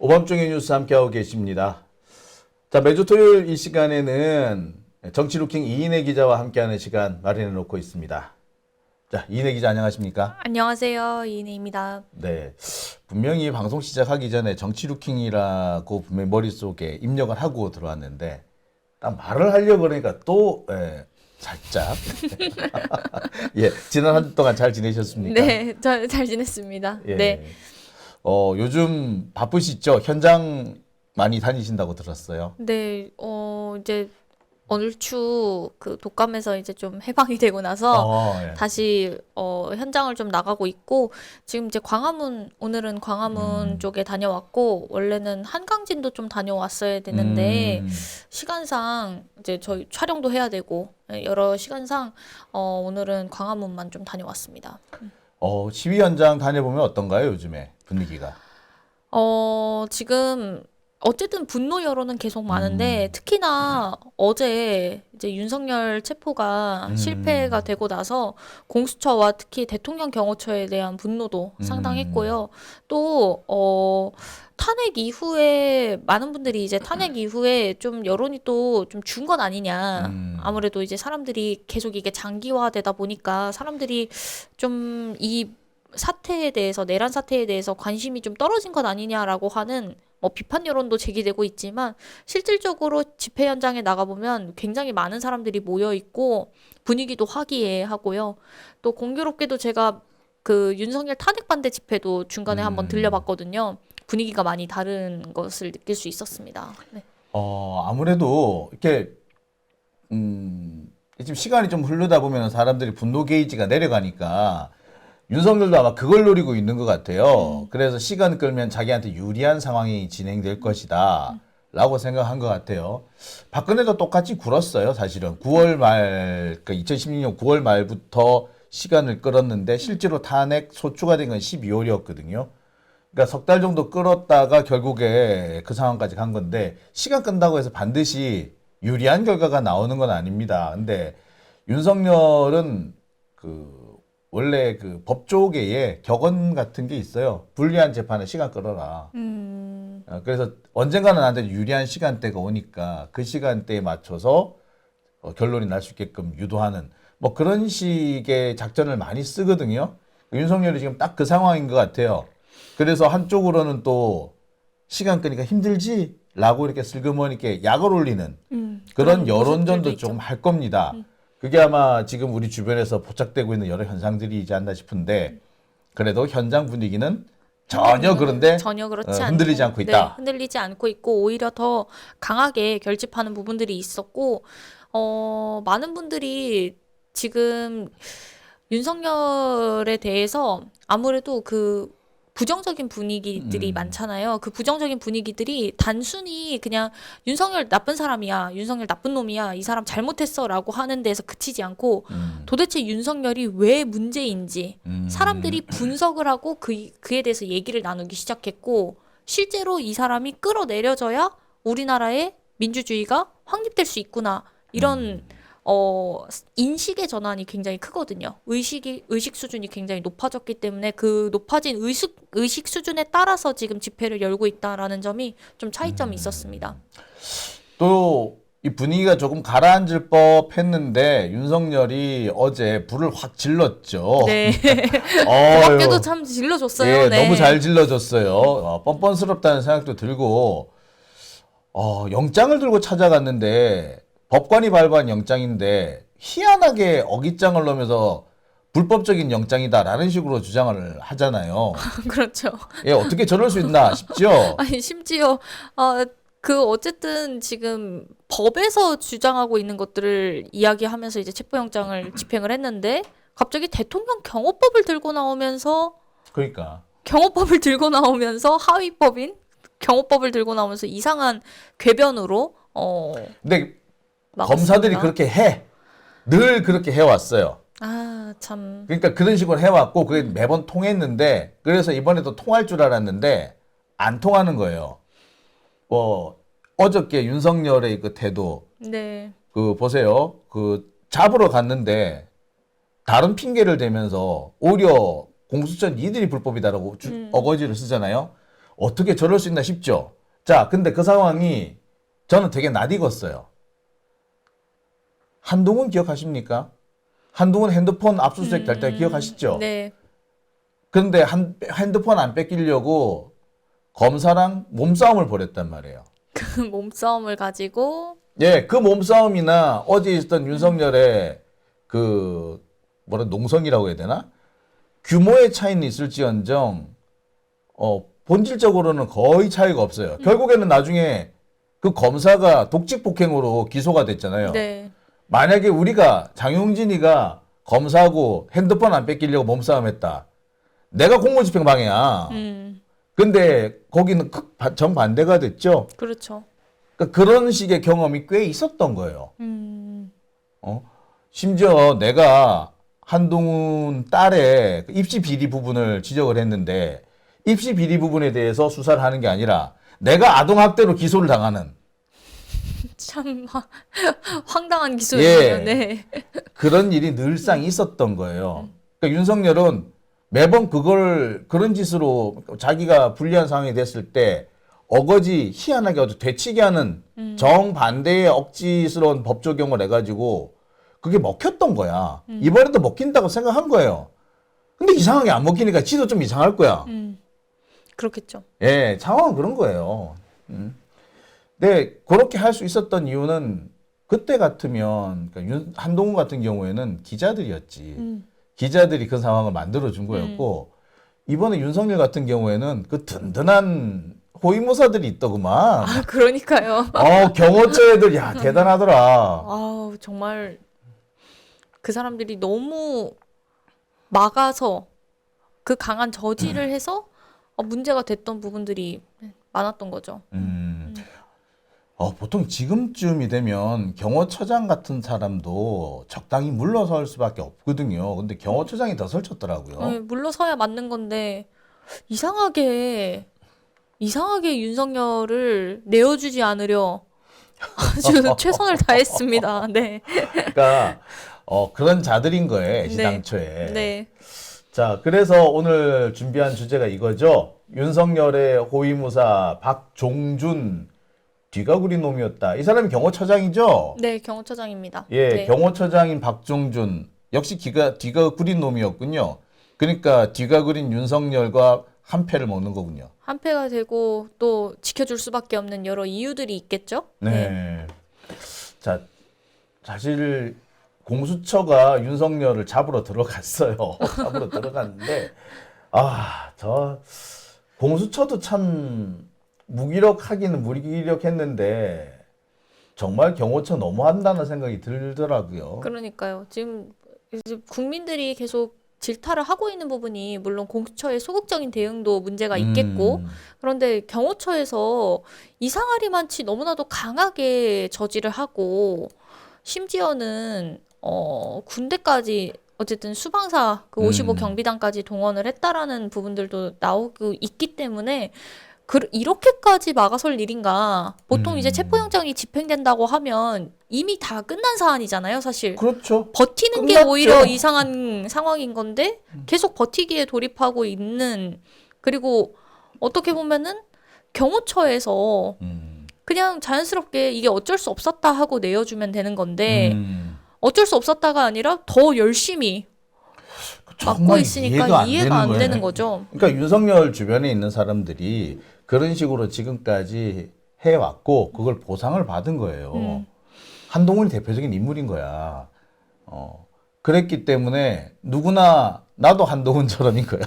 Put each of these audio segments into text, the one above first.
오밤중의 뉴스 함께하고 계십니다. 자, 매주 토요일 이 시간에는 정치루킹 이인혜 기자와 함께하는 시간 마련해 놓고 있습니다. 자, 이인혜 기자 안녕하십니까? 안녕하세요. 이인혜입니다. 네, 분명히 방송 시작하기 전에 정치루킹이라고 분명히 머릿속에 입력을 하고 들어왔는데 딱 말을 하려고 그러니까 또 살짝 예, 지난 한 주 동안 잘 지내셨습니까? 네, 잘 지냈습니다. 예. 네. 요즘 바쁘시죠? 현장 많이 다니신다고 들었어요. 네, 이제 얼추 그 독감에서 이제 좀 해방이 되고 나서 예. 다시 현장을 좀 나가고 있고, 지금 이제 오늘은 광화문 쪽에 다녀왔고, 원래는 한강진도 좀 다녀왔어야 되는데 시간상 이제 저희 촬영도 해야 되고 여러 시간상 오늘은 광화문만 좀 다녀왔습니다. 시위 현장 다녀보면 어떤가요, 요즘에 분위기가? 지금 어쨌든 분노 여론은 계속 많은데 특히나 어제 이제 윤석열 체포가 실패가 되고 나서 공수처와 특히 대통령 경호처에 대한 분노도 상당했고요. 또 탄핵 이후에 많은 분들이 이제 탄핵 이후에 좀 여론이 또 좀 준 건 아니냐. 아무래도 이제 사람들이 계속 이게 장기화되다 보니까 사람들이 좀 이 사태에 대해서 내란 사태에 대해서 관심이 좀 떨어진 것 아니냐라고 하는 비판 여론도 제기되고 있지만 실질적으로 집회 현장에 나가보면 굉장히 많은 사람들이 모여 있고 분위기도 화기애애하고요. 또 공교롭게도 제가 그 윤석열 탄핵 반대 집회도 중간에 한번 들려봤거든요. 분위기가 많이 다른 것을 느낄 수 있었습니다. 네. 아무래도 이렇게 지금 시간이 좀 흐르다 보면 사람들이 분노 게이지가 내려가니까 윤석열도 아마 그걸 노리고 있는 것 같아요. 그래서 시간 끌면 자기한테 유리한 상황이 진행될 것이다 라고 생각한 것 같아요. 박근혜도 똑같이 굴었어요, 사실은. 9월 말, 그러니까 2016년 9월 말부터 시간을 끌었는데 실제로 탄핵 소추가 된 건 12월이었거든요. 그러니까 석 달 정도 끌었다가 결국에 그 상황까지 간 건데 시간 끈다고 해서 반드시 유리한 결과가 나오는 건 아닙니다. 근데 윤석열은 원래 그 법조계에 격언 같은 게 있어요. 불리한 재판에 시간 끌어라. 그래서 언젠가는 나한테 유리한 시간대가 오니까 그 시간대에 맞춰서 결론이 날 수 있게끔 유도하는 뭐 그런 식의 작전을 많이 쓰거든요. 윤석열이 지금 딱 그 상황인 것 같아요. 그래서 한쪽으로는 또 시간 끄니까 힘들지? 라고 이렇게 슬그머니 이렇게 약을 올리는 그런 여론전도 좀 할 겁니다. 그게 아마 지금 우리 주변에서 포착되고 있는 여러 현상들이지 않나 싶은데 그래도 현장 분위기는 전혀 그런데 전혀 그렇지 흔들리지 않고 있다. 네, 흔들리지 않고 있고 오히려 더 강하게 결집하는 부분들이 있었고 많은 분들이 지금 윤석열에 대해서 아무래도 그 부정적인 분위기들이 많잖아요. 그 부정적인 분위기들이 단순히 그냥 윤석열 나쁜 사람이야, 윤석열 나쁜 놈이야, 이 사람 잘못했어라고 하는 데서 그치지 않고 도대체 윤석열이 왜 문제인지 사람들이 분석을 하고 그에 대해서 얘기를 나누기 시작했고 실제로 이 사람이 끌어내려져야 우리나라의 민주주의가 확립될 수 있구나 이런 인식의 전환이 굉장히 크거든요. 의식 수준이 굉장히 높아졌기 때문에 그 높아진 의식 수준에 따라서 지금 집회를 열고 있다라는 점이 좀 차이점이 있었습니다. 또 이 분위기가 조금 가라앉을 법했는데 윤석열이 어제 불을 확 질렀죠. 네. 고맙게도 참 질러줬어요. 예, 네. 너무 잘 질러줬어요. 뻔뻔스럽다는 생각도 들고 영장을 들고 찾아갔는데 법관이 발부한 영장인데 희한하게 어깃장을 넣으면서 불법적인 영장이다라는 식으로 주장을 하잖아요. 그렇죠. 예, 어떻게 저럴 수 있나 싶죠? 아니 심지어 어쨌든 지금 법에서 주장하고 있는 것들을 이야기하면서 이제 체포영장을 집행을 했는데 갑자기 대통령 경호법을 들고 나오면서 그러니까. 하위법인 경호법을 들고 나오면서 이상한 궤변으로 근데 막았습니다. 검사들이 그렇게 해. 늘 그렇게 해왔어요. 참. 그러니까 그런 식으로 해왔고 그게 매번 통했는데 그래서 이번에도 통할 줄 알았는데 안 통하는 거예요. 어저께 윤석열의 그 태도 네. 보세요. 잡으러 갔는데 다른 핑계를 대면서 오히려 공수처 니들이 불법이다라고 어거지를 쓰잖아요. 어떻게 저럴 수 있나 싶죠. 자, 근데 그 상황이 저는 되게 낯익었어요. 한동훈 기억하십니까? 한동훈 핸드폰 압수수색 될 때 기억하시죠? 네. 그런데 핸드폰 안 뺏기려고 검사랑 몸싸움을 벌였단 말이에요. 그 몸싸움을 가지고 예, 그 몸싸움이나 어제 있었던 윤석열의 그 농성이라고 해야 되나? 규모의 차이는 있을지언정 본질적으로는 거의 차이가 없어요. 결국에는 나중에 그 검사가 독직 폭행으로 기소가 됐잖아요. 네. 만약에 우리가 장용진이가 검사하고 핸드폰 안 뺏기려고 몸싸움했다. 내가 공무집행 방해야. 근데 거기는 정반대가 됐죠. 그렇죠. 그러니까 그런 식의 경험이 꽤 있었던 거예요. 심지어 내가 한동훈 딸의 입시 비리 부분을 지적을 했는데 입시 비리 부분에 대해서 수사를 하는 게 아니라 내가 아동학대로 기소를 당하는 참 황당한 기소예요. 예. 네. 그런 일이 늘상 있었던 거예요. 그러니까 윤석열은 매번 그런 짓으로 자기가 불리한 상황이 됐을 때 어거지 희한하게 아주 되치게 하는 정반대의 억지스러운 법 적용을 해가지고 그게 먹혔던 거야. 이번에도 먹힌다고 생각한 거예요. 근데 이상하게 안 먹히니까 지도 좀 이상할 거야. 그렇겠죠. 예, 상황은 그런 거예요. 근데 그렇게 할 수 있었던 이유는 그때 같으면 그러니까 한동훈 같은 경우에는 기자들이었지. 기자들이 그 상황을 만들어준 거였고 이번에 윤석열 같은 경우에는 그 든든한 호위무사들이 있더구만. 아, 그러니까요. 경호처 애들 야 대단하더라. 아우, 정말 그 사람들이 너무 막아서 그 강한 저지를 해서 문제가 됐던 부분들이 많았던 거죠. 보통 지금쯤이 되면 경호처장 같은 사람도 적당히 물러설 수밖에 없거든요. 근데 경호처장이 더 설쳤더라고요. 네, 물러서야 맞는 건데 이상하게 윤석열을 내어주지 않으려 아주 최선을 다했습니다. 네. 그러니까 그런 자들인 거예요. 네. 시당초에. 네. 자, 그래서 오늘 준비한 주제가 이거죠. 윤석열의 호위무사 박종준 뒤가 구린 놈이었다. 이 사람이 경호처장이죠? 네, 경호처장입니다. 예, 네. 경호처장인 박종준 역시 뒤가 구린 놈이었군요. 그러니까 뒤가 구린 윤석열과 한 패를 먹는 거군요. 한패가 되고 또 지켜줄 수밖에 없는 여러 이유들이 있겠죠? 네. 자, 사실 공수처가 윤석열을 잡으러 들어갔어요. 잡으러 들어갔는데 저 공수처도 참 무기력하기는 무기력했는데 정말 경호처 너무한다는 생각이 들더라고요. 그러니까요. 지금 이제 국민들이 계속 질타를 하고 있는 부분이 물론 공수처의 소극적인 대응도 문제가 있겠고 그런데 경호처에서 이상하리만치 너무나도 강하게 저지를 하고 심지어는 군대까지 어쨌든 수방사 그 55 경비단까지 동원을 했다라는 부분들도 나오고 있기 때문에 이렇게까지 막아설 일인가. 보통 이제 체포영장이 집행된다고 하면 이미 다 끝난 사안이잖아요, 사실. 그렇죠. 버티는 게 끝났죠. 오히려 이상한 상황인 건데 계속 버티기에 돌입하고 있는 그리고 어떻게 보면은 경호처에서 그냥 자연스럽게 이게 어쩔 수 없었다 하고 내어주면 되는 건데 어쩔 수 없었다가 아니라 더 열심히 막고 정말 있으니까 이해가 안 거예요. 되는 거죠. 그러니까 윤석열 주변에 있는 사람들이 그런 식으로 지금까지 해왔고 그걸 보상을 받은 거예요. 한동훈이 대표적인 인물인 거야. 그랬기 때문에 누구나 나도 한동훈처럼인 거야.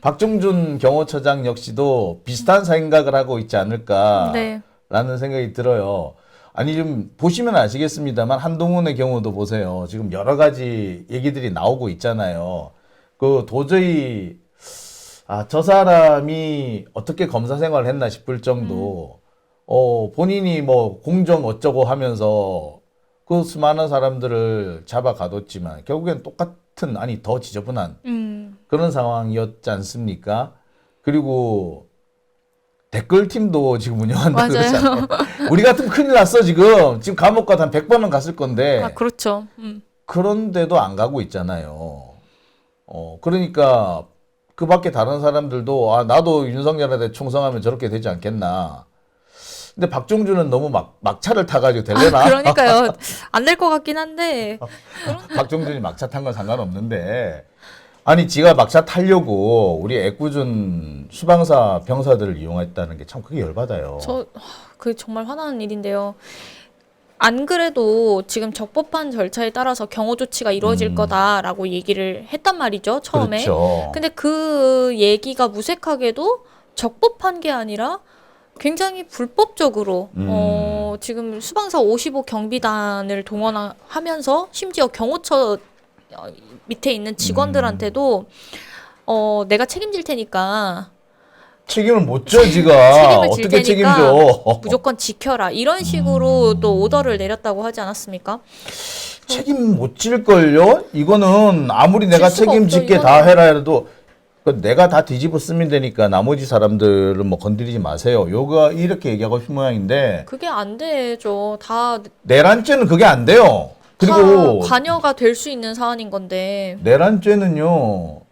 박종준 경호처장 역시도 비슷한 생각을 하고 있지 않을까라는 네. 생각이 들어요. 아니 좀 보시면 아시겠습니다만 한동훈의 경우도 보세요. 지금 여러 가지 얘기들이 나오고 있잖아요. 그 도저히 저 사람이 어떻게 검사 생활을 했나 싶을 정도 본인이 뭐 공정 어쩌고 하면서 그 수많은 사람들을 잡아 가뒀지만 결국엔 똑같은 아니 더 지저분한 그런 상황이었지 않습니까? 그리고 댓글팀도 지금 운영한다고 그러잖아요. 우리 같으면 큰일 났어 지금. 지금 감옥 가도 한 100번은 갔을 건데. 그렇죠. 그런데도 안 가고 있잖아요. 그러니까 그 밖에 다른 사람들도 아 나도 윤석열한테 충성하면 저렇게 되지 않겠나. 근데 박종준은 너무 막차를 타가지고 될래나? 그러니까요. 안 될 것 같긴 한데. 박종준이 막차 탄 건 상관없는데 아니 지가 막차 타려고 우리 애꿎은 수방사 병사들을 이용했다는 게 참 그게 열받아요. 그게 정말 화나는 일인데요. 안 그래도 지금 적법한 절차에 따라서 경호 조치가 이루어질 거다라고 얘기를 했단 말이죠, 처음에. 그렇죠. 근데 그 얘기가 무색하게도 적법한 게 아니라 굉장히 불법적으로 지금 수방사 55 경비단을 동원하면서 심지어 경호처 밑에 있는 직원들한테도 내가 책임질 테니까 책임을 못 져, 지가. 책임을 질 어떻게 테니까 책임져? 무조건 지켜라. 이런 식으로 또 오더를 내렸다고 하지 않았습니까? 책임 못 질걸요? 이거는 아무리 내가 질 수가 책임질게 없죠, 다 이거는. 해라 해도 그 내가 다 뒤집어 쓰면 되니까 나머지 사람들은 뭐 건드리지 마세요. 요가 이렇게 얘기하고 싶은 모양인데 그게 안 되죠. 다 내란죄는 그게 안 돼요. 그리고 관여가 될 수 있는 사안인 건데. 내란죄는요.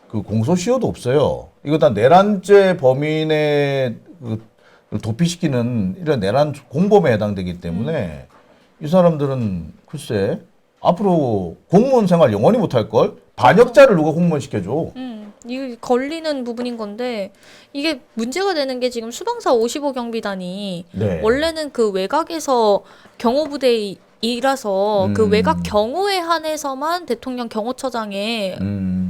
그 공소시효도 없어요. 이거 다 내란죄 범인의 그 도피시키는 이런 내란 공범에 해당되기 때문에 이 사람들은 글쎄 앞으로 공무원 생활 영원히 못할 걸? 반역자를 누가 공무원 시켜줘? 이게 걸리는 부분인 건데 이게 문제가 되는 게 지금 수방사 55 경비단이 네. 원래는 그 외곽에서 경호부대이라서 그 외곽 경호에 한해서만 대통령 경호처장의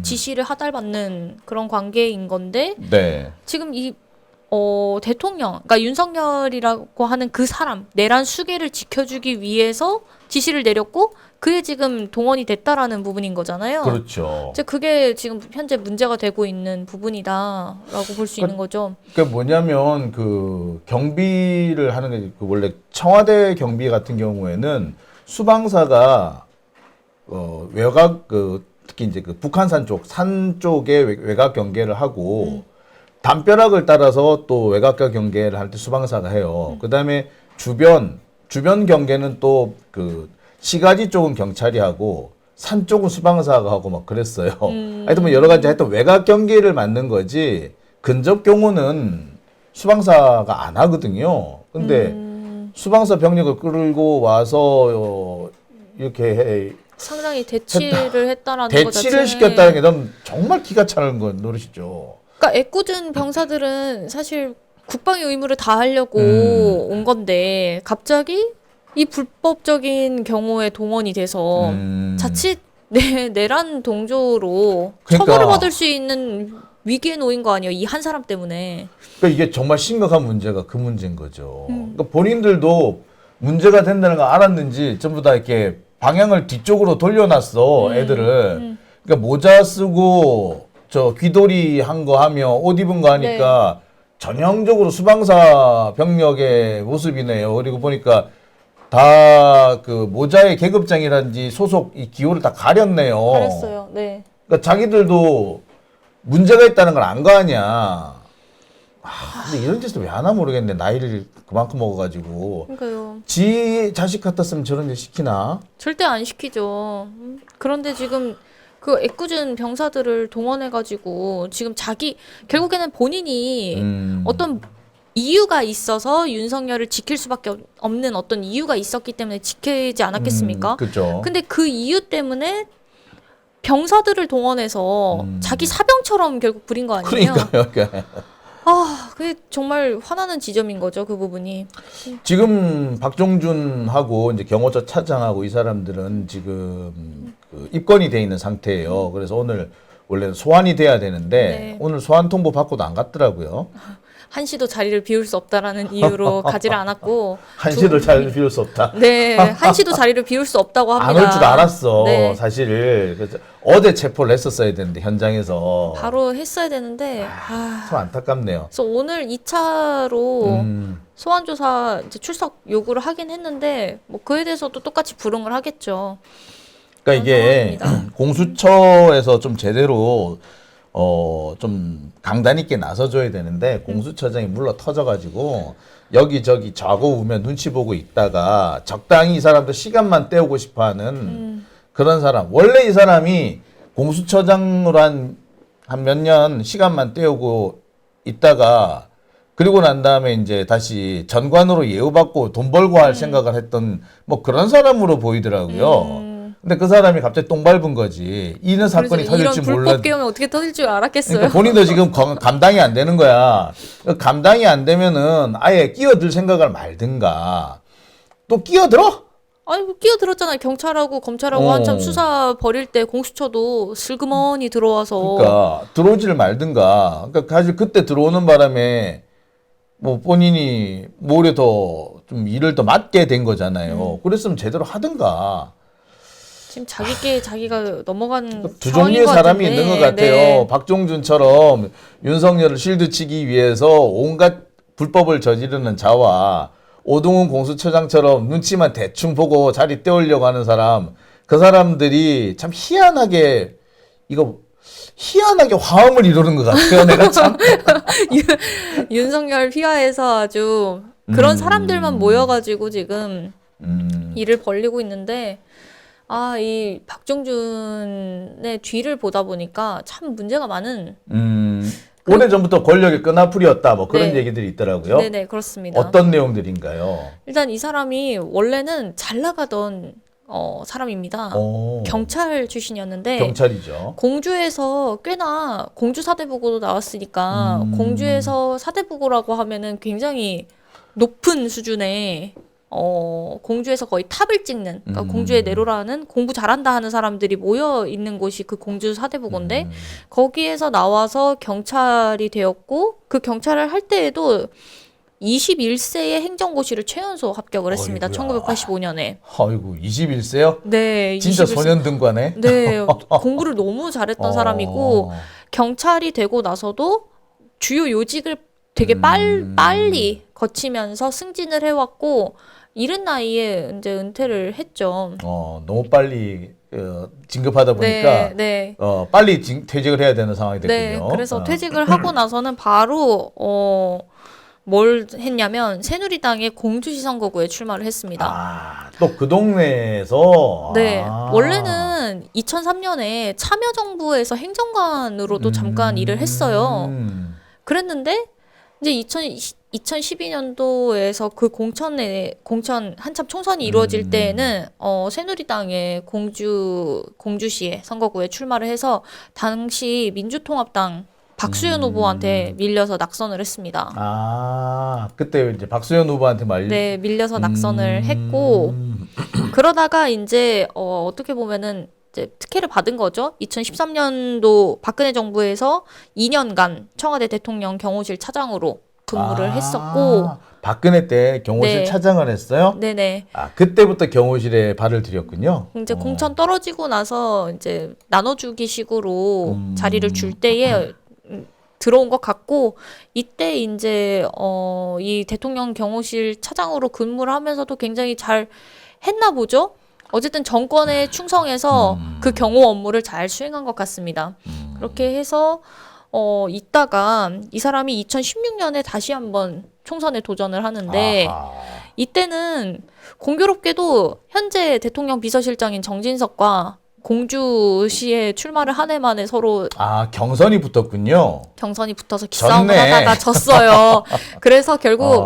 지시를 하달받는 그런 관계인 건데 네. 지금 이 대통령, 그러니까 윤석열이라고 하는 그 사람 내란 수계를 지켜주기 위해서 지시를 내렸고 그게 지금 동원이 됐다라는 부분인 거잖아요. 그렇죠. 이제 그게 지금 현재 문제가 되고 있는 부분이다라고 볼 수 있는 거죠. 그러니까 뭐냐면 그 경비를 하는 게 그 원래 청와대 경비 같은 경우에는 수방사가 외곽 그 특히 이제 그 북한산 쪽 산 쪽에 외곽 경계를 하고 담벼락을 따라서 또 외곽과 경계를 할 때 수방사가 해요. 그다음에 주변 경계는 또 그 시가지 쪽은 경찰이 하고 산 쪽은 수방사가 하고 막 그랬어요. 하여튼 뭐 여러 가지 하여튼 외곽 경계를 만든 거지 근접 경호는 수방사가 안 하거든요. 근데 수방사 병력을 끌고 와서 이렇게 상당히 대치를 했다라는 것 대치를 자체는 시켰다는 게 넌 정말 기가 차는 거 노릇이죠. 그러니까 애꿎은 병사들은 사실 국방의 의무를 다 하려고 온 건데 갑자기 이 불법적인 경우에 동원이 돼서 자칫 내란 동조로 그러니까. 처벌을 받을 수 있는 위기에 놓인 거 아니에요? 이 한 사람 때문에. 그러니까 이게 정말 심각한 문제가 그 문제인 거죠. 그러니까 본인들도 문제가 된다는 걸 알았는지 전부 다 이렇게 방향을 뒤쪽으로 돌려놨어, 애들을. 그러니까 모자 쓰고 저 귀돌이 한 거 하며 옷 입은 거 하니까 전형적으로 수방사 병력의 모습이네요. 그리고 보니까 다 그 모자의 계급장이라든지 소속 이 기호를 다 가렸네요. 그랬어요. 네. 그러니까 자기들도 문제가 있다는 걸 안 거 아니야. 근데 이런 짓을 왜 하나 모르겠네. 나이를 그만큼 먹어가지고. 그러니까요. 지 자식 같았으면 저런 일 시키나? 절대 안 시키죠. 그런데 지금 그 애꿎은 병사들을 동원해가지고 지금 결국에는 본인이 어떤 이유가 있어서 윤석열을 지킬 수밖에 없는 어떤 이유가 있었기 때문에 지키지 않았겠습니까? 그죠. 근데 그 이유 때문에 병사들을 동원해서 자기 사병처럼 결국 부린 거 아니에요? 그러니까요. 그게 정말 화나는 지점인 거죠, 그 부분이. 지금 박종준하고 이제 경호처 차장하고 이 사람들은 지금 그 입건이 돼 있는 상태예요. 그래서 오늘 원래 소환이 돼야 되는데 오늘 소환 통보 받고도 안 갔더라고요. 한시도 자리를 비울 수 없다라는 이유로 가지를 않았고 한시도 자리를 비울 수 없다. 네, 한시도 자리를 비울 수 없다고 합니다. 안 올 줄 알았어, 네. 사실. 그래서 어제 체포를 했었어야 되는데 현장에서. 바로 했어야 되는데 참 안타깝네요. 그래서 오늘 2차로 소환 조사 이제 출석 요구를 하긴 했는데 뭐 그에 대해서도 똑같이 불응을 하겠죠. 그러니까 이게 공수처에서 좀 제대로 좀 강단 있게 나서줘야 되는데 공수처장이 물러 터져가지고 여기저기 좌고우면 눈치 보고 있다가 적당히 이 사람들 시간만 때우고 싶어하는 그런 사람. 원래 이 사람이 공수처장으로 한 한 몇 년 시간만 때우고 있다가 그리고 난 다음에 이제 다시 전관으로 예우받고 돈 벌고 할 생각을 했던 뭐 그런 사람으로 보이더라고요. 근데 그 사람이 갑자기 똥 밟은 거지. 이런 사건이 터질 줄 이런 몰랐. 불법 계엄이 어떻게 터질 줄 알았겠어요. 그러니까 본인도 지금 감당이 안 되는 거야. 감당이 안 되면은 아예 끼어들 생각을 말든가. 또 끼어들어? 아니 뭐 끼어들었잖아요. 경찰하고 검찰하고 한참 수사 벌일 때 공수처도 슬그머니 들어와서 그러니까 들어오지를 말든가. 그러니까 사실 그때 들어오는 바람에 뭐 본인이 뭐 오히려 더 좀 일을 더 맡게 된 거잖아요. 그랬으면 제대로 하든가. 지금 자기께 자기가 넘어간 두 상황인 종류의 것 사람이 같은데. 있는 것 같아요. 네. 박종준처럼 윤석열을 실드치기 위해서 온갖 불법을 저지르는 자와 오동훈 공수처장처럼 눈치만 대충 보고 자리 떼우려고 하는 사람, 그 사람들이 참 희한하게 화음을 이루는 것 같아요. 내가 참. 윤석열 휘하에서 아주 그런 사람들만 모여가지고 지금 일을 벌리고 있는데, 아, 이 박종준의 뒤를 보다 보니까 참 문제가 많은. 오래전부터 권력의 끈앞풀이었다. 뭐 그런 네. 얘기들이 있더라고요. 네네, 그렇습니다. 어떤 내용들인가요? 일단 이 사람이 원래는 잘 나가던 사람입니다. 경찰 출신이었는데 경찰이죠. 공주에서 꽤나 공주 사대부고도 나왔으니까 공주에서 사대부고라고 하면은 굉장히 높은 수준의 공주에서 거의 탑을 찍는, 그러니까 공주의 내로라는 공부 잘한다 하는 사람들이 모여 있는 곳이 그 공주 사대부고인데 거기에서 나와서 경찰이 되었고, 그 경찰을 할 때에도 21세의 행정고시를 최연소 합격을 했습니다. 어이구야. 1985년에. 아이고 21세요? 네, 진짜 21세. 소년등과네. 네, 공부를 너무 잘했던 사람이고, 경찰이 되고 나서도 주요 요직을 되게 빨리 거치면서 승진을 해왔고, 이른 나이에 이제 은퇴를 했죠. 너무 빨리 진급하다 보니까 네. 빨리 퇴직을 해야 되는 상황이 네, 됐군요. 그래서 퇴직을 하고 나서는 바로 뭘 했냐면 새누리당의 공주시 선거구에 출마를 했습니다. 또 그 동네에서. 네, 원래는 2003년에 참여정부에서 행정관으로도 잠깐 일을 했어요. 그랬는데 이제 2012년도에서 그 공천 한참 총선이 이루어질 때에는 새누리당의 공주시에 선거구에 출마를 해서 당시 민주통합당 박수현 후보한테 밀려서 낙선을 했습니다. 그때 이제 박수현 후보한테 네, 밀려서 낙선을 했고, 그러다가 이제 어떻게 보면은 이제 특혜를 받은 거죠. 2013년도 박근혜 정부에서 2년간 청와대 대통령 경호실 차장으로 근무를 했었고, 박근혜 때 경호실 네. 차장을 했어요? 네네. 그때부터 경호실에 발을 들였군요. 이제 공천 떨어지고 나서 이제 나눠주기 식으로 자리를 줄 때에 들어온 것 같고, 이때 이제 이 대통령 경호실 차장으로 근무를 하면서도 굉장히 잘 했나 보죠. 어쨌든 정권에 충성해서 그 경호 업무를 잘 수행한 것 같습니다. 그렇게 해서 있다가 이 사람이 2016년에 다시 한번 총선에 도전을 하는데, 이때는 공교롭게도 현재 대통령 비서실장인 정진석과 공주시에 출마를 한 해 만에 서로 경선이 붙었군요. 경선이 붙어서 기싸움을 하다가 졌어요. 그래서 결국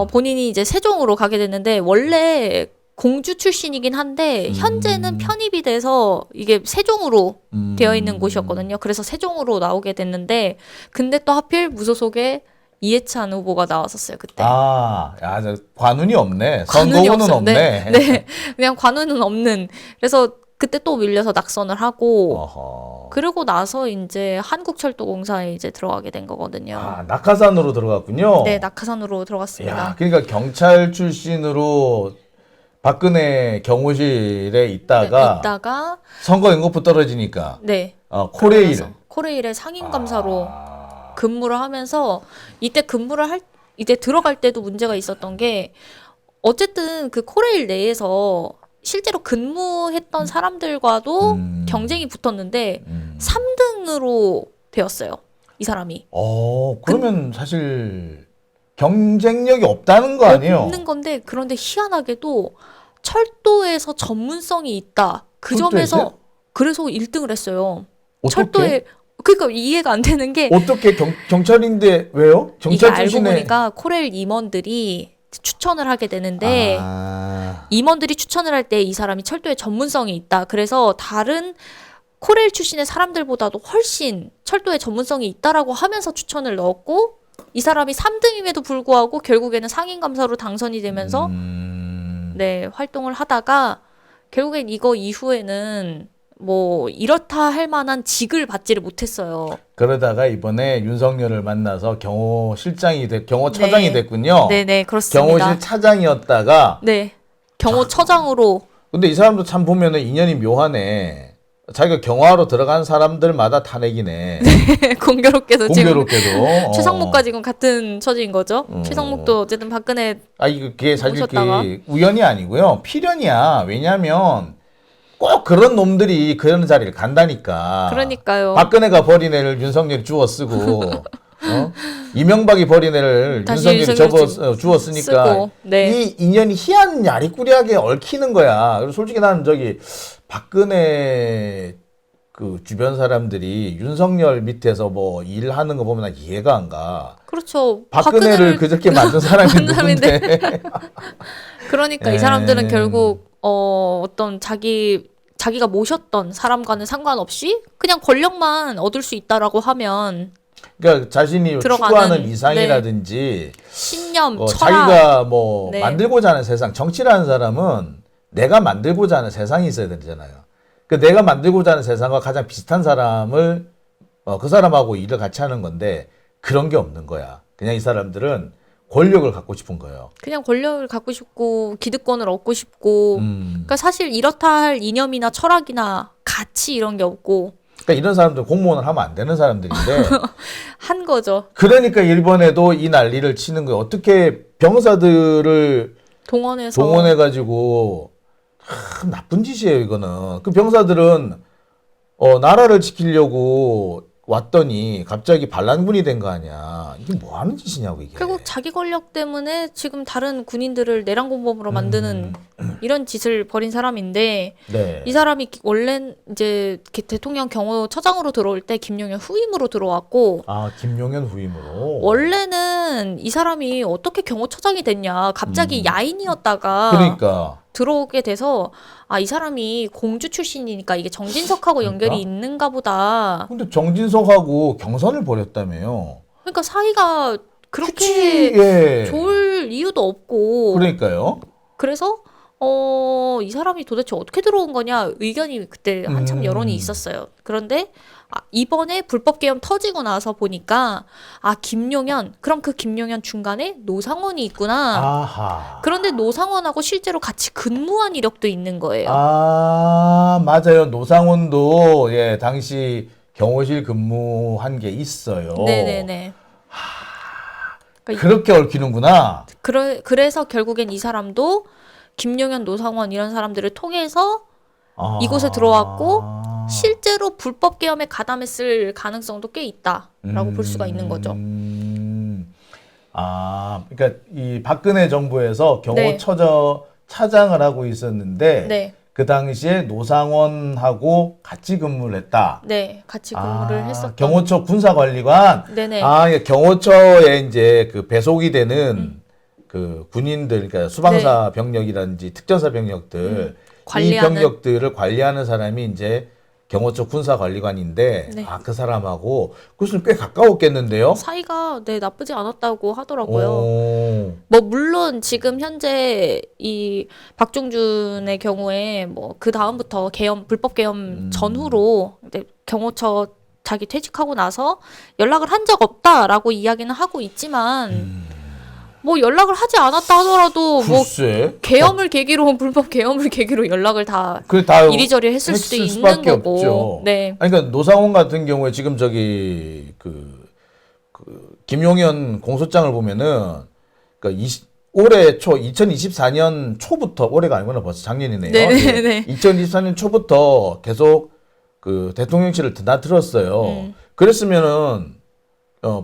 본인이 이제 세종으로 가게 됐는데, 원래 공주 출신이긴 한데 현재는 편입이 돼서 이게 세종으로 되어 있는 곳이었거든요. 그래서 세종으로 나오게 됐는데, 근데 또 하필 무소속에 이해찬 후보가 나왔었어요, 그때. 관운이 없네. 관운이 선거운은 없어요. 없네. 네, 그냥 관운은 없는. 그래서 그때 또 밀려서 낙선을 하고, 그러고 나서 이제 한국철도공사에 이제 들어가게 된 거거든요. 낙하산으로 들어갔군요. 네, 낙하산으로 들어갔습니다. 그러니까 경찰 출신으로 박근혜 경호실에 있다가 선거 연거푸 떨어지니까 네. 코레일의 상임 감사로 근무를 하면서, 이때 이때 들어갈 때도 문제가 있었던 게, 어쨌든 그 코레일 내에서 실제로 근무했던 사람들과도 경쟁이 붙었는데 3등으로 되었어요, 이 사람이. 그러면 사실 경쟁력이 없다는 거 아니에요? 없는 건데, 그런데 희한하게도 철도에서 전문성이 있다. 그 철도에서요? 점에서 그래서 1등을 했어요. 어떻게? 철도에 그러니까 이해가 안 되는 게 어떻게 경찰인데 왜요? 이게 경찰 알고 출신에 보니까 코렐 임원들이 추천을 하게 되는데 아, 임원들이 추천을 할 때 이 사람이 철도에 전문성이 있다. 그래서 다른 코렐 출신의 사람들보다도 훨씬 철도에 전문성이 있다라고 하면서 추천을 넣었고 이 사람이 3등임에도 불구하고 결국에는 상임감사로 당선이 되면서 네, 활동을 하다가 결국엔 이거 이후에는 뭐 이렇다 할 만한 직을 받지를 못했어요. 그러다가 이번에 윤석열을 만나서 경호처장이 네. 됐군요. 네네, 그렇습니다. 경호실 차장이었다가 네, 경호처장으로 근데 이 사람도 참 보면은 인연이 묘하네. 자기가 경호하러 들어간 사람들마다 탄핵이네. 공교롭게도 지금 공교롭게도. 최상목과 지금 같은 처지인 거죠. 최상목도 어쨌든 박근혜 그게 사실 오셨다가. 그게 우연이 아니고요. 필연이야. 왜냐하면 꼭 그런 놈들이 그런 자리를 간다니까. 그러니까요. 박근혜가 버린 애를 윤석열이 주워 쓰고, 이명박이 버린 애를 다시 윤석열이 윤석열이 주워 쓰니까 쓰고, 네. 이 인연이 희한 야리꾸리하게 얽히는 거야. 그리고 솔직히 나는 박근혜 그 주변 사람들이 윤석열 밑에서 뭐 일하는 거 보면 난 이해가 안 가. 그렇죠. 박근혜를 그저께 만든 사람이 만든 사람인데. 누군데? 그러니까 이 사람들은 결국 어떤 자기가 모셨던 사람과는 상관없이 그냥 권력만 얻을 수 있다라고 하면 그러니까 자신이 들어가는, 추구하는 이상이라든지 신념, 철학 자기가 뭐 네. 만들고자 하는 세상, 정치라는 사람은 내가 만들고자 하는 세상이 있어야 되잖아요. 그 내가 만들고자 하는 세상과 가장 비슷한 사람을 그 사람하고 일을 같이 하는 건데 그런 게 없는 거야. 그냥 이 사람들은 권력을 갖고 싶은 거예요. 그냥 권력을 갖고 싶고 기득권을 얻고 싶고 그러니까 사실 이렇다 할 이념이나 철학이나 가치 이런 게 없고 그러니까 이런 사람들 공무원을 하면 안 되는 사람들인데 한 거죠. 그러니까 일본에도 이 난리를 치는 거예요. 어떻게 병사들을 동원해서 동원해가지고 참 나쁜 짓이에요, 이거는. 그 병사들은 나라를 지키려고 왔더니 갑자기 반란군이 된 거 아니야. 이게 뭐 하는 짓이냐고, 이게. 결국 자기 권력 때문에 지금 다른 군인들을 내란공범으로 만드는 이런 짓을 벌인 사람인데 네. 이 사람이 원래 이제 대통령 경호처장으로 들어올 때 김용현 후임으로 들어왔고 아, 김용현 후임으로. 원래는 이 사람이 어떻게 경호처장이 됐냐 갑자기 야인이었다가 그러니까. 들어오게 돼서 아, 이 사람이 공주 출신이니까 이게 정진석하고 연결이 그러니까? 있는가 보다. 근데 정진석하고 경선을 벌였다며요. 그러니까 사이가 그렇게 그치, 예. 좋을 이유도 없고 그러니까요. 그래서 이 사람이 도대체 어떻게 들어온 거냐 의견이 그때 한참 여론이 있었어요. 그런데 이번에 불법 계엄 터지고 나서 보니까 그럼 그 김용현 중간에 노상원이 있구나. 아하. 그런데 노상원하고 실제로 같이 근무한 이력도 있는 거예요. 아, 맞아요. 노상원도 예, 당시 경호실 근무한 게 있어요. 네네네. 그러니까 그렇게 얽히는구나. 그래서 결국엔 이 사람도 김용현, 노상원 이런 사람들을 통해서 이곳에 들어왔고 실제로 불법 계엄에 가담했을 가능성도 꽤 있다라고 볼 수가 있는 거죠. 그러니까 이 박근혜 정부에서 차장을 하고 있었는데 네, 그 당시에 노상원하고 같이 근무를 했다. 네, 같이 근무를 했었던. 경호처 군사관리관. 네네. 예, 경호처에 이제 그 배속이 되는 그 군인들, 그러니까 수방사 병력이라든지 특전사 병력들, 이 관리하는. 병력들을 관리하는 사람이 이제 경호처 군사관리관인데, 네. 그 사람하고 그것은 꽤 가까웠겠는데요? 사이가 나쁘지 않았다고 하더라고요. 오. 뭐 물론 지금 현재 이 박종준의 경우에 뭐 그 다음부터 불법 계엄 전후로 경호처 자기 퇴직하고 나서 연락을 한 적 없다라고 이야기는 하고 있지만 뭐 연락을 하지 않았다 하더라도 뭐 글쎄. 계엄을 계기로 불법 계엄을 계기로 연락을 다 그게 다 이리저리 했을 수도 있는 수밖에 거고. 없죠. 네. 그러니까 노상원 같은 경우에 지금 김용현 공소장을 보면은 그러니까 올해 2024년 초부터 올해가 아니구나 벌써 작년이네요. 네네네. 2024년 초부터 계속 그 대통령실을 드나들었어요. 그랬으면은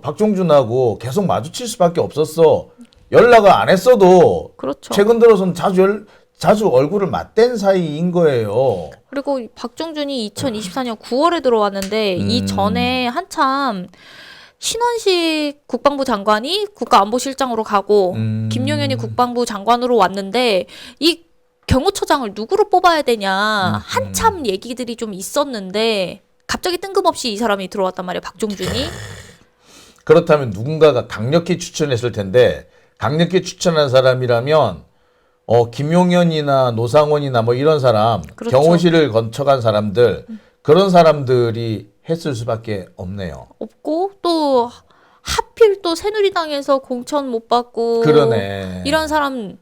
박종준하고 계속 마주칠 수밖에 없었어. 연락을 안 했어도 그렇죠. 최근 들어서는 자주 얼굴을 맞댄 사이인 거예요. 그리고 박종준이 2024년 9월에 들어왔는데 이 전에 한참 신원식 국방부 장관이 국가안보실장으로 가고 김용현이 국방부 장관으로 왔는데 이 경호처장을 누구로 뽑아야 되냐 한참 얘기들이 좀 있었는데 갑자기 뜬금없이 이 사람이 들어왔단 말이에요. 박종준이. 그렇다면 누군가가 강력히 추천했을 텐데 강력히 추천한 사람이라면 김용현이나 노상원이나 뭐 이런 사람 그렇죠. 경호실을 거쳐간 사람들 그런 사람들이 했을 수밖에 없네요. 없고 또 하필 또 새누리당에서 공천 못 받고 그러네. 이런 사람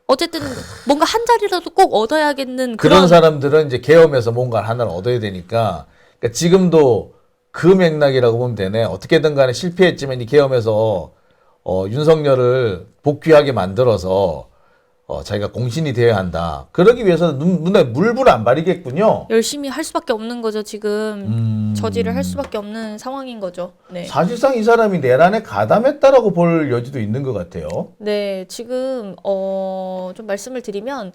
어쨌든 뭔가 한 자리라도 꼭 얻어야겠는 그런 사람들은 이제 계엄에서 뭔가 하나를 얻어야 되니까 그러니까 지금도 그 맥락이라고 보면 되네. 어떻게든 간에 실패했지만 이 계엄에서 윤석열을 복귀하게 만들어서 자기가 공신이 되어야 한다. 그러기 위해서는 눈에 물불 안 바리겠군요. 열심히 할 수밖에 없는 거죠. 지금 저지를 할 수밖에 없는 상황인 거죠. 네. 사실상 이 사람이 내란에 가담했다라고 볼 여지도 있는 것 같아요. 네, 지금 좀 말씀을 드리면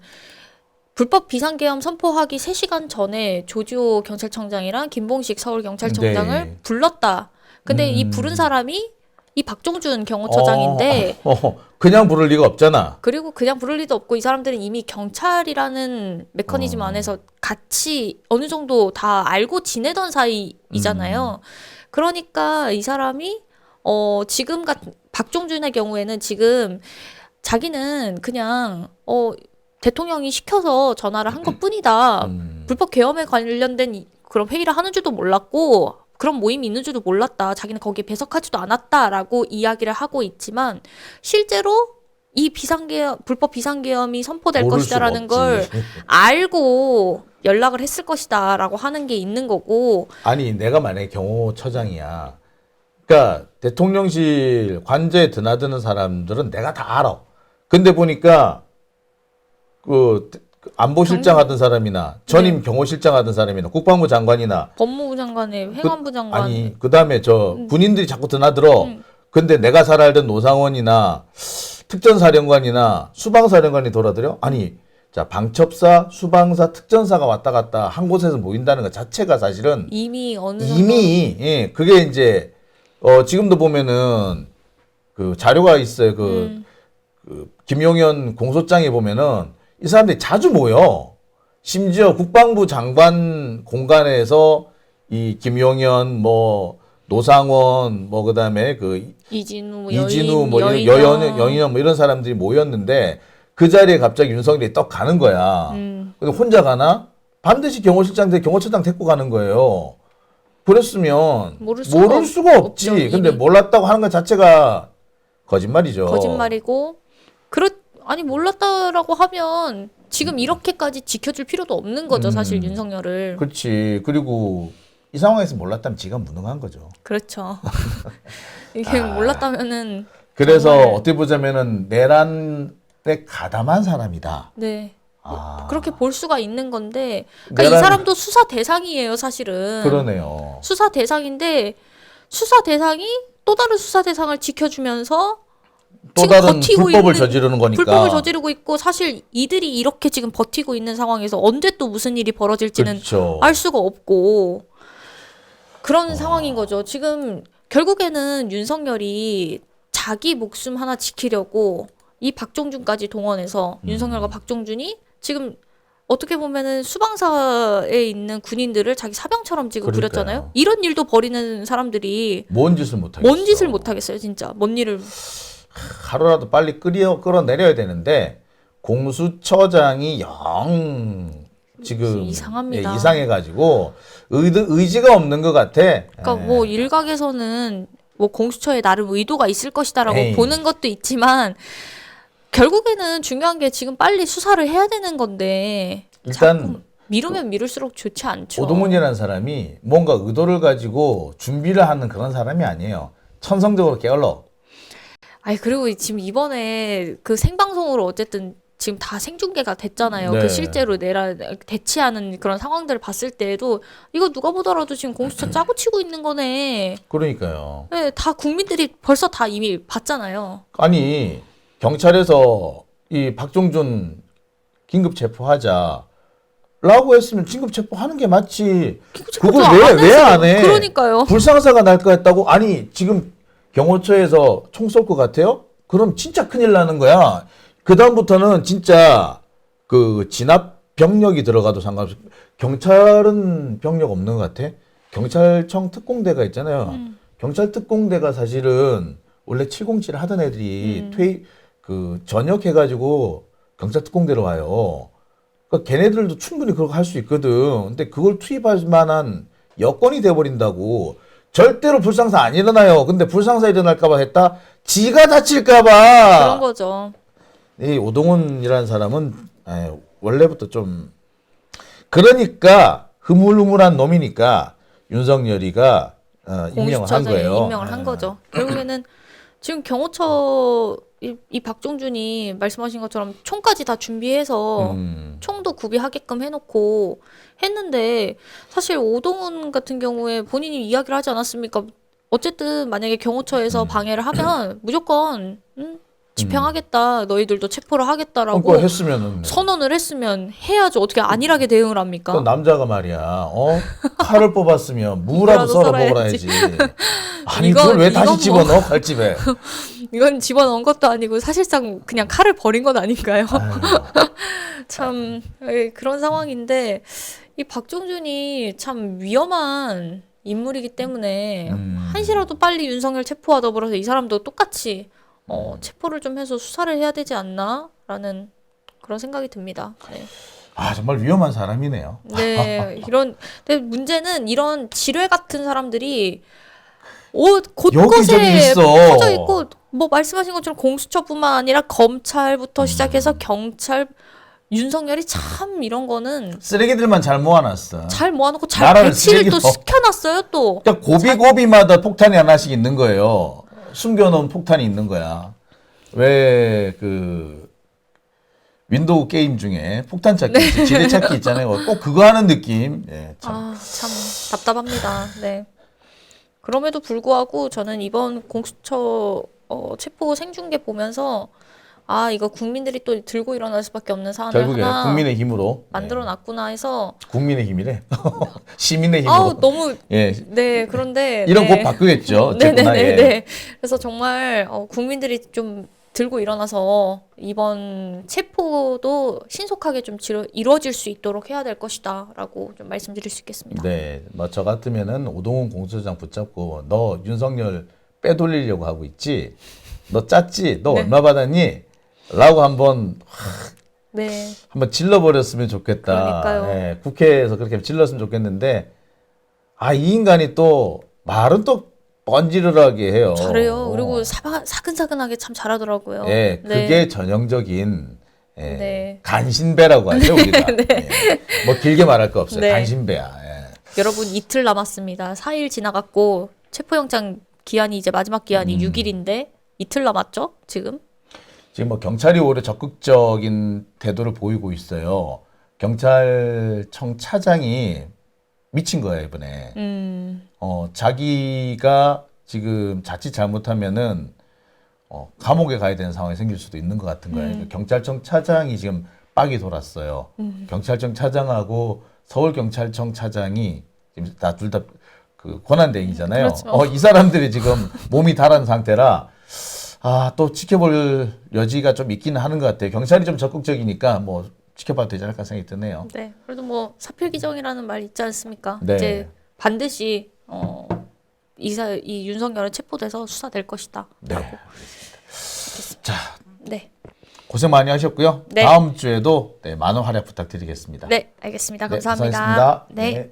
불법 비상계엄 선포하기 3시간 전에 조지호 경찰청장이랑 김봉식 서울경찰청장을 네. 불렀다. 근데 이 부른 사람이 이 박종준 경호처장인데 그냥 부를 리가 없잖아. 그리고 그냥 부를 리도 없고 이 사람들은 이미 경찰이라는 메커니즘 안에서 같이 어느 정도 다 알고 지내던 사이이잖아요. 그러니까 이 사람이 지금 같은 박종준의 경우에는 지금 자기는 그냥 대통령이 시켜서 전화를 한 것뿐이다. 불법 계엄에 관련된 그런 회의를 하는 줄도 몰랐고 그런 모임이 있는 줄도 몰랐다. 자기는 거기에 배석하지도 않았다라고 이야기를 하고 있지만 실제로 이 불법 비상계엄이 선포될 모를 것이다라는 수가 없지. 걸 알고 연락을 했을 것이다라고 하는 게 있는 거고. 아니 내가 만약에 경호처장이야. 그러니까 대통령실 관저에 드나드는 사람들은 내가 다 알아. 근데 보니까 그 안보실장 하던 사람이나 전임 경호실장 하던 사람이나 국방부 장관이나 법무부 장관에 행안부 장관. 아니 그다음에 저 군인들이 자꾸 드나들어. 근데 내가 잘 알던 노상원이나 특전사령관이나 수방사령관이 돌아들여? 아니 자 방첩사, 수방사, 특전사가 왔다 갔다 한 곳에서 모인다는 것 자체가 사실은 이미 어느 정도 이미 그게 이제 지금도 보면은 그 자료가 있어요. 그 김용현 공소장에 보면은 이 사람들이 자주 모여. 심지어 국방부 장관 공간에서 이 김용현 뭐 노상원 뭐 그다음에 그 이진우 뭐 여인영 뭐 이런 사람들이 모였는데 그 자리에 갑자기 윤석열이 떡 가는 거야. 근데 혼자 가나? 반드시 경호처장 데리고 가는 거예요. 그랬으면 모를 수가 없지. 없죠, 근데 이미. 몰랐다고 하는 것 자체가 거짓말이죠. 거짓말이고 아니 몰랐다라고 하면 지금 이렇게까지 지켜줄 필요도 없는 거죠. 사실 윤석열을. 그렇지. 그리고 이 상황에서 몰랐다면 지가 무능한 거죠. 그렇죠. 이게 몰랐다면은 그래서 정말. 어떻게 보자면은 내란에 가담한 사람이다. 네. 아, 그렇게 볼 수가 있는 건데 그러니까 이 사람도 수사 대상이에요, 사실은. 그러네요. 수사 대상인데 수사 대상이 또 다른 수사 대상을 지켜주면서 또 지금 다른 버티고 불법을 있는- 저지르는 거니까. 불법을 저지르고 있고 사실 이들이 이렇게 지금 버티고 있는 상황에서 언제 또 무슨 일이 벌어질지는 그렇죠. 알 수가 없고 그런 상황인 거죠. 지금 결국에는 윤석열이 자기 목숨 하나 지키려고 이 박종준까지 동원해서 윤석열과 박종준이 지금 어떻게 보면은 수방사에 있는 군인들을 자기 사병처럼 지금 그러니까요. 부렸잖아요. 이런 일도 벌이는 사람들이 뭔 짓을 못하겠어. 뭔 짓을 못 하겠어요, 진짜. 뭔 일을. 하루라도 빨리 끌어내려야 되는데 공수처장이 영 지금 이상합니다. 이상해가지고 의지가 없는 것 같아. 그러니까 뭐 일각에서는 뭐 공수처에 나름 의도가 있을 것이다라고 에이. 보는 것도 있지만 결국에는 중요한 게 지금 빨리 수사를 해야 되는 건데 일단 자꾸 미루면 미룰수록 좋지 않죠. 오동훈이라는 사람이 뭔가 의도를 가지고 준비를 하는 그런 사람이 아니에요. 천성적으로 게을러. 아니 그리고 지금 이번에 그 생방송으로 어쨌든 지금 다 생중계가 됐잖아요. 네. 그 실제로 대치하는 그런 상황들을 봤을 때에도 이거 누가 보더라도 지금 공수처 짜고 치고 있는 거네. 그러니까요. 네, 다 국민들이 벌써 다 이미 봤잖아요. 아니 경찰에서 이 박종준 긴급 체포하자 라고 했으면 긴급 체포하는 게 맞지. 체포도 그걸 왜 해서. 안 해? 그러니까요. 불상사가 날 것 같다고? 아니 지금 경호처에서 총 쏠 것 같아요? 그럼 진짜 큰일 나는 거야. 그 다음부터는 진짜 그 진압 병력이 들어가도 상관없어. 경찰은 병력 없는 것 같아. 경찰청 특공대가 있잖아요. 경찰 특공대가 사실은 원래 707 하던 애들이 전역해가지고 경찰 특공대로 와요. 그러니까 걔네들도 충분히 그렇게 할 수 있거든. 근데 그걸 투입할 만한 여건이 돼버린다고. 절대로 불상사 안 일어나요. 근데 불상사 일어날까봐 했다? 지가 다칠까봐. 그런 거죠. 이 오동훈이라는 사람은 원래부터 좀 그러니까 흐물흐물한 놈이니까 윤석열이가 임명을 한 거예요. 임명을 한 거죠. 결국에는 지금 경호처 이 박종준이 말씀하신 것처럼 총까지 다 준비해서 총도 구비하게끔 해놓고 했는데 사실 오동훈 같은 경우에 본인이 이야기를 하지 않았습니까? 어쨌든 만약에 경호처에서 방해를 하면 무조건 집행하겠다. 너희들도 체포를 하겠다라고 그거 했으면은 선언을 했으면 해야죠. 어떻게 안일하게 대응을 합니까? 또 남자가 말이야. 칼을 뽑았으면 무라도 썰어 먹어야지. 아니 그걸 왜 다시 집어넣어 칼집에? 이건 집어넣은 것도 아니고 사실상 그냥 칼을 버린 건 아닌가요? 참 그런 상황인데 이 박종준이 참 위험한 인물이기 때문에 한시라도 빨리 윤석열 체포와 더불어서 이 사람도 똑같이 체포를 좀 해서 수사를 해야 되지 않나라는 그런 생각이 듭니다. 네. 정말 위험한 사람이네요. 네, 근데 문제는 이런 지뢰 같은 사람들이 곳곳에 퍼져 있고, 뭐 말씀하신 것처럼 공수처뿐만 아니라 검찰부터 시작해서 경찰, 윤석열이 참 이런 거는 쓰레기들만 잘 모아놨어. 잘 모아놓고 잘 배치를 또 시켜놨어요 또. 그러니까 고비고비마다 폭탄이 하나씩 있는 거예요. 숨겨놓은 폭탄이 있는 거야. 왜 윈도우 게임 중에 폭탄 찾기, 지뢰 찾기 있잖아요. 꼭 그거 하는 느낌. 참 답답합니다. 네. 그럼에도 불구하고 저는 이번 공수처 체포 생중계 보면서 이거 국민들이 또 들고 일어날 수밖에 없는 사안을 결국에 하나 국민의 힘으로 만들어놨구나 해서 국민의 힘이래. 시민의 힘으로. 너무 네 그런데 이런 꼭 바꾸겠죠. 네네네. 그래서 정말 국민들이 좀 들고 일어나서 이번 체포도 신속하게 좀 이루어질 수 있도록 해야 될 것이다라고 좀 말씀드릴 수 있겠습니다. 네, 뭐 저 같으면은 오동훈 공수처장 붙잡고 너 윤석열 빼돌리려고 하고 있지? 너 짰지? 너 얼마 받았니? 라고 한번 질러버렸으면 좋겠다. 그러니까요. 국회에서 그렇게 질렀으면 좋겠는데 이 인간이 또 말은 또 뻔지르르하게 해요. 잘해요. 그리고 사근사근하게 참 잘하더라고요. 그게 전형적인 간신배라고 하죠 우리가. 뭐 길게 말할 거 없어요. 간신배야. 여러분 이틀 남았습니다. 4일 지나갔고 체포영장 기한이 이제 마지막 기한이 6일인데 이틀 남았죠 지금? 지금 뭐 경찰이 오히려 적극적인 태도를 보이고 있어요. 경찰청 차장이 미친 거예요 이번에. 자기가 지금 자칫 잘못하면은 감옥에 가야 되는 상황이 생길 수도 있는 것 같은 거예요. 경찰청 차장이 지금 빡이 돌았어요. 경찰청 차장하고 서울경찰청 차장이 지금 둘 다 그 권한대행이잖아요. 그렇죠. 이 사람들이 지금 몸이 달한 상태라 또 지켜볼 여지가 좀 있기는 하는 것 같아요. 경찰이 좀 적극적이니까 뭐 지켜봐도 되지 않을까 생각이 드네요. 네, 그래도 뭐 사필규정이라는 말 있지 않습니까? 네. 이제 반드시 이 윤석열은 체포돼서 수사될 것이다. 네. 자, 네. 고생 많이 하셨고요. 네. 다음 주에도 많은 활약 부탁드리겠습니다. 네, 알겠습니다. 네, 감사합니다. 감사합니다. 네.